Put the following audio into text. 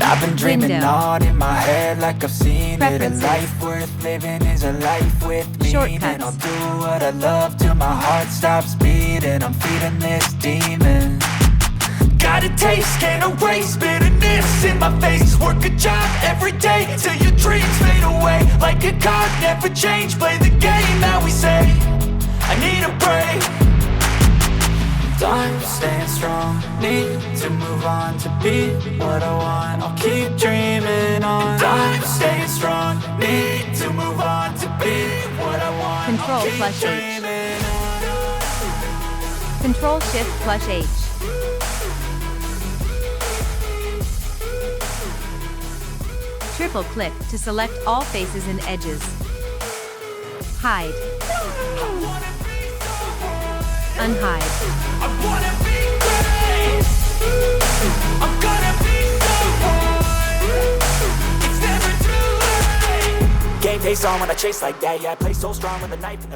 I've been dreaming Window. all in my head like I've seen it. A Preferences. life worth living is a life with meaning. Shortcuts. I'll do what I love till my heart stops beating. I'm feeding this demon. Got a taste, can't erase bitterness in my face. Work a job every day till your dreams fade away. Like a card, never change, play the game that we say. I need a break. I'm staying strong, need to move on to be what I want. I'll keep dreaming on. I'm staying strong, need to move on to be what I want. Control I'll keep plus H. dreaming on. Control Shift plus H. Triple click to select all faces and edges. Hide. Unhide. I wanna be great. I'm gonna be so hard. It's never too late. Game face on when I chase like that. Yeah, I play so strong with a knife in the